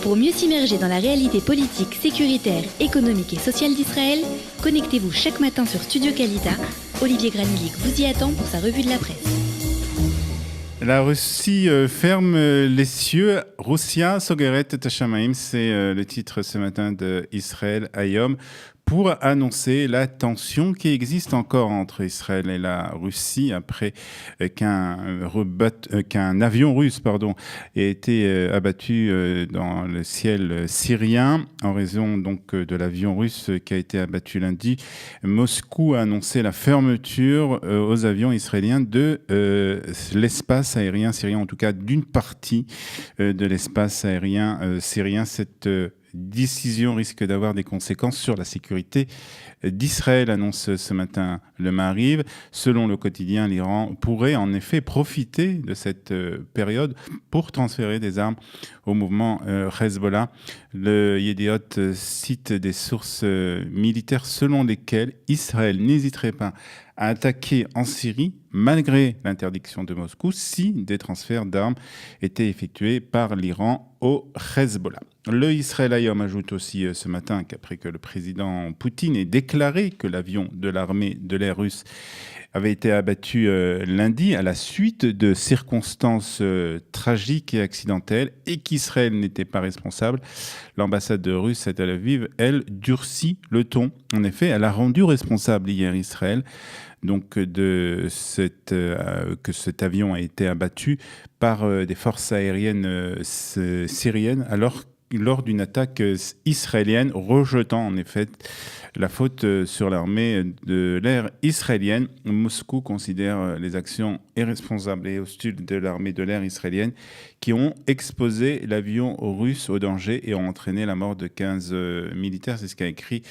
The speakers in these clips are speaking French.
Pour mieux s'immerger dans la réalité politique, sécuritaire, économique et sociale d'Israël, connectez-vous chaque matin sur Studio Kalita. Olivier Granillic vous y attend pour sa revue de la presse. La Russie ferme les cieux. Russia Sogeret et Shamaim, c'est le titre ce matin de Israël Hayom, pour annoncer la tension qui existe encore entre Israël et la Russie après qu'un avion russe ait été abattu dans le ciel syrien en raison donc de l'avion russe qui a été abattu lundi. Moscou a annoncé la fermeture aux avions israéliens de l'espace aérien syrien, en tout cas d'une partie de l'espace aérien syrien. Cette décision risque d'avoir des conséquences sur la sécurité d'Israël, annonce ce matin le Maariv. Selon le quotidien, l'Iran pourrait en effet profiter de cette période pour transférer des armes au mouvement Hezbollah. Le Yediot cite des sources militaires selon lesquelles Israël n'hésiterait pas à attaquer en Syrie malgré l'interdiction de Moscou si des transferts d'armes étaient effectués par l'Iran au Hezbollah. Le Israël Hayom ajoute aussi ce matin qu'après que le président Poutine ait déclaré que l'avion de l'armée de l'air russe avait été abattu lundi à la suite de circonstances tragiques et accidentelles et qu'Israël n'était pas responsable, l'ambassade russe à Tel Aviv, elle, durcit le ton. En effet, elle a rendu responsable hier Israël donc que cet avion a été abattu par des forces aériennes syriennes lors d'une attaque israélienne, rejetant en effet la faute sur l'armée de l'air israélienne. Moscou considère les actions irresponsables et hostiles de l'armée de l'air israélienne qui ont exposé l'avion russe au danger et ont entraîné la mort de 15 militaires. C'est ce qu'a écrit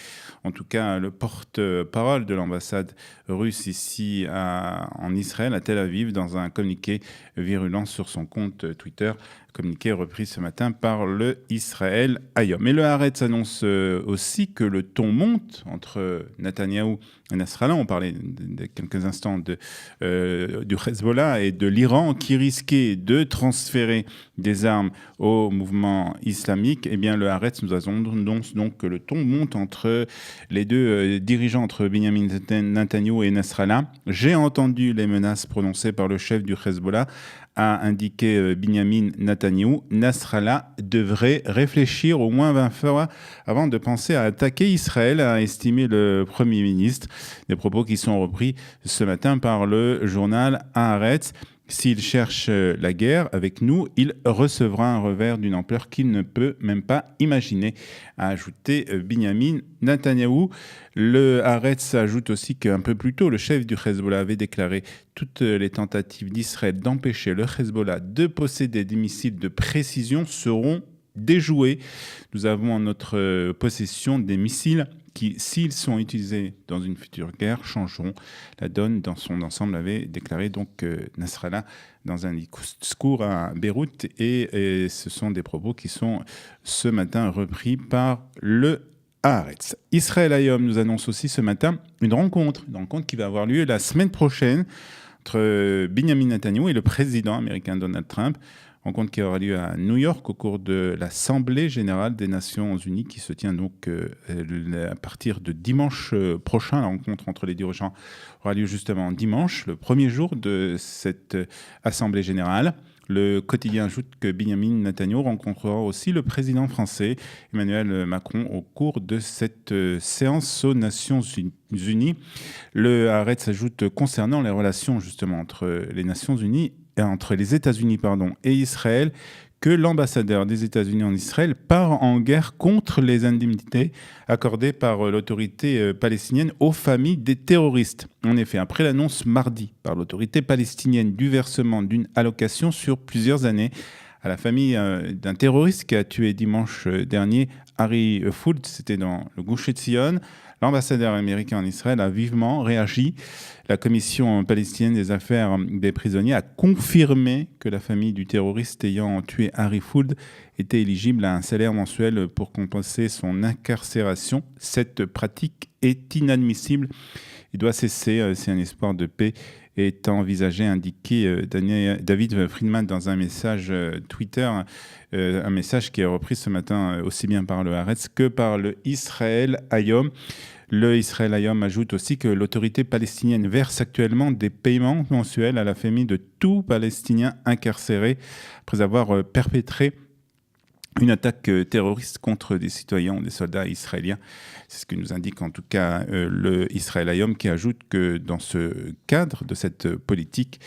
en tout cas le porte-parole de l'ambassade russe ici en Israël, à Tel Aviv, dans un communiqué virulent sur son compte Twitter. Communiqué repris ce matin par le Israël Hayom. Et le Haaretz annonce aussi que le ton monte entre Netanyahou et Nasrallah. On parlait de quelques instants du Hezbollah et de l'Iran qui risquait de transférer des armes au mouvement islamique. Eh bien, le Haaretz nous annonce donc que le ton monte entre les deux dirigeants, entre Benjamin Netanyahou et Nasrallah. J'ai entendu les menaces prononcées par le chef du Hezbollah, a indiqué Benjamin Netanyahou. Nasrallah devrait réfléchir au moins 20 fois avant de penser à attaquer Israël, a estimé le Premier ministre. Des propos qui sont repris ce matin par le journal Haaretz. S'il cherche la guerre avec nous, il recevra un revers d'une ampleur qu'il ne peut même pas imaginer, a ajouté Benjamin Netanyahou. Le Haaretz ajoute aussi qu'un peu plus tôt, le chef du Hezbollah avait déclaré toutes les tentatives d'Israël d'empêcher le Hezbollah de posséder des missiles de précision seront déjouées. Nous avons en notre possession des missiles qui, s'ils sont utilisés dans une future guerre, changeront la donne dans son ensemble, avait déclaré donc Nasrallah dans un discours à Beyrouth. Et ce sont des propos qui sont ce matin repris par le Haaretz. Israël Hayom nous annonce aussi ce matin une rencontre qui va avoir lieu la semaine prochaine entre Benjamin Netanyahou et le président américain Donald Trump. Rencontre qui aura lieu à New York au cours de l'Assemblée générale des Nations Unies qui se tient donc à partir de dimanche prochain. La rencontre entre les dirigeants aura lieu justement dimanche, le premier jour de cette Assemblée générale. Le quotidien ajoute que Benjamin Netanyahou rencontrera aussi le président français Emmanuel Macron au cours de cette séance aux Nations Unies. Le Haaretz ajoute concernant les relations justement entre les Nations Unies entre les États-Unis et Israël, que l'ambassadeur des États-Unis en Israël part en guerre contre les indemnités accordées par l'autorité palestinienne aux familles des terroristes. En effet, après l'annonce mardi par l'autorité palestinienne du versement d'une allocation sur plusieurs années à la famille d'un terroriste qui a tué dimanche dernier Harry Fould, c'était dans le Gush Etzion, l'ambassadeur américain en Israël a vivement réagi. La commission palestinienne des affaires des prisonniers a confirmé que la famille du terroriste ayant tué Harry Fould était éligible à un salaire mensuel pour compenser son incarcération. Cette pratique est inadmissible. Il doit cesser, c'est un espoir de paix est envisagé, indiqué David Friedman dans un message Twitter, un message qui est repris ce matin aussi bien par le Haaretz que par le Israël Hayom. Le Israël Hayom ajoute aussi que l'autorité palestinienne verse actuellement des paiements mensuels à la famille de tout Palestinien incarcéré après avoir perpétré une attaque terroriste contre des citoyens ou des soldats israéliens. C'est ce que nous indique en tout cas le Israël Hayom, qui ajoute que dans ce cadre de cette politique,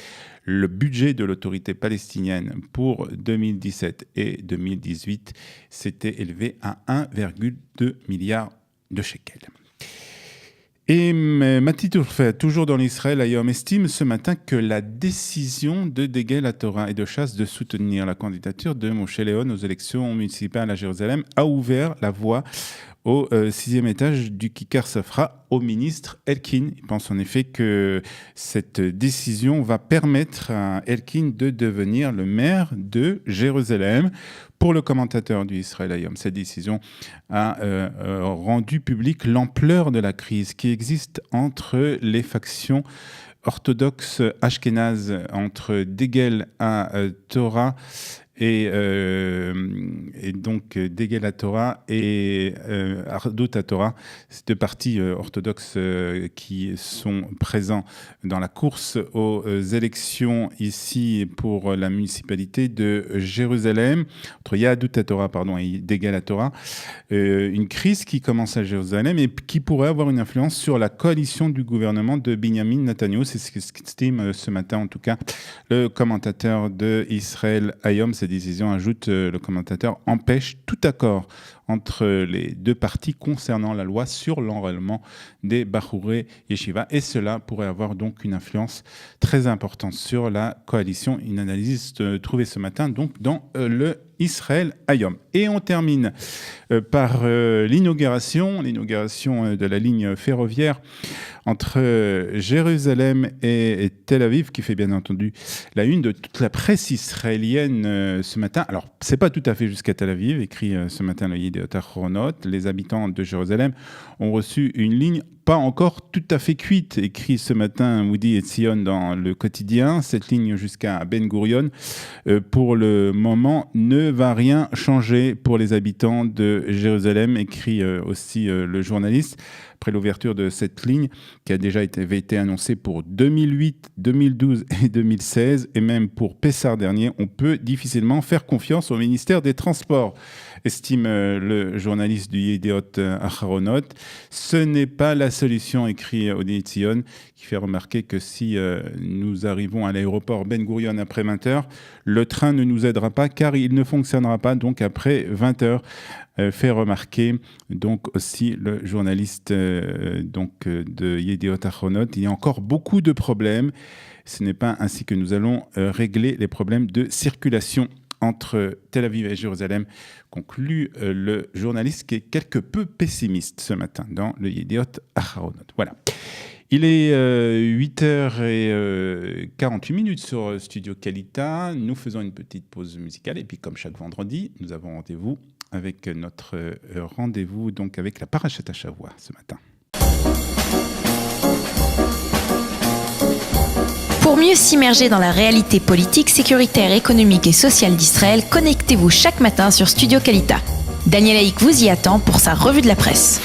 le budget de l'autorité palestinienne pour 2017 et 2018 s'était élevé à 1,2 milliard de shekels. Et Mati Tourfet, toujours dans l'Israël Hayom, estime ce matin que la décision de Degel HaTorah et de Shas de soutenir la candidature de Moshe Léon aux élections municipales à Jérusalem a ouvert la voie au 6e étage du Kikar Safra au ministre Elkin. Il pense en effet que cette décision va permettre à Elkin de devenir le maire de Jérusalem. Pour le commentateur du Israël Hayom, cette décision a rendu public l'ampleur de la crise qui existe entre les factions orthodoxes ashkénazes, entre Degel HaTorah et donc Degel HaTorah et Ardut HaTorah, ces deux partis orthodoxes qui sont présents dans la course aux élections ici pour la municipalité de Jérusalem, entre Yahadut HaTorah et Degel HaTorah, une crise qui commence à Jérusalem et qui pourrait avoir une influence sur la coalition du gouvernement de Binyamin Netanyahu. C'est ce qu'estime ce matin en tout cas le commentateur de Israël Hayom. Cette décision, ajoute le commentateur, empêche tout accord entre les deux parties concernant la loi sur l'enrôlement des Bachurei Yeshiva, et cela pourrait avoir donc une influence très importante sur la coalition. Une analyse trouvée ce matin donc dans le Israël Hayom. Et on termine par l'inauguration de la ligne ferroviaire entre Jérusalem et Tel Aviv, qui fait bien entendu la une de toute la presse israélienne ce matin. Alors, c'est pas tout à fait jusqu'à Tel Aviv, écrit ce matin le Yediot Ahronot. Les habitants de Jérusalem ont reçu une ligne pas encore tout à fait cuite, écrit ce matin Moudi Etzion dans le quotidien. Cette ligne jusqu'à Ben Gurion, pour le moment, ne va rien changer pour les habitants de Jérusalem, écrit aussi le journaliste. Après l'ouverture de cette ligne, qui a déjà été annoncée pour 2008, 2012 et 2016, et même pour Pessah dernier, on peut difficilement faire confiance au ministère des Transports, estime le journaliste du Yediot Ahronot. Ce n'est pas la solution, écrit Odi Etzion, qui fait remarquer que si nous arrivons à l'aéroport Ben Gurion après 20h, le train ne nous aidera pas car il ne fonctionnera pas donc après 20h. Fait remarquer donc aussi le journaliste de Yediot Ahronot. Il y a encore beaucoup de problèmes. Ce n'est pas ainsi que nous allons régler les problèmes de circulation entre Tel Aviv et Jérusalem, conclut le journaliste qui est quelque peu pessimiste ce matin dans le Yediot Ahronot. Voilà. Il est 8h48 sur Studio Kalita. Nous faisons une petite pause musicale et puis comme chaque vendredi, nous avons rendez-vous avec notre rendez-vous donc avec la Parashat Hashavua ce matin. Pour mieux s'immerger dans la réalité politique, sécuritaire, économique et sociale d'Israël, connectez-vous chaque matin sur Studio Kalita. Daniel Haïk vous y attend pour sa revue de la presse.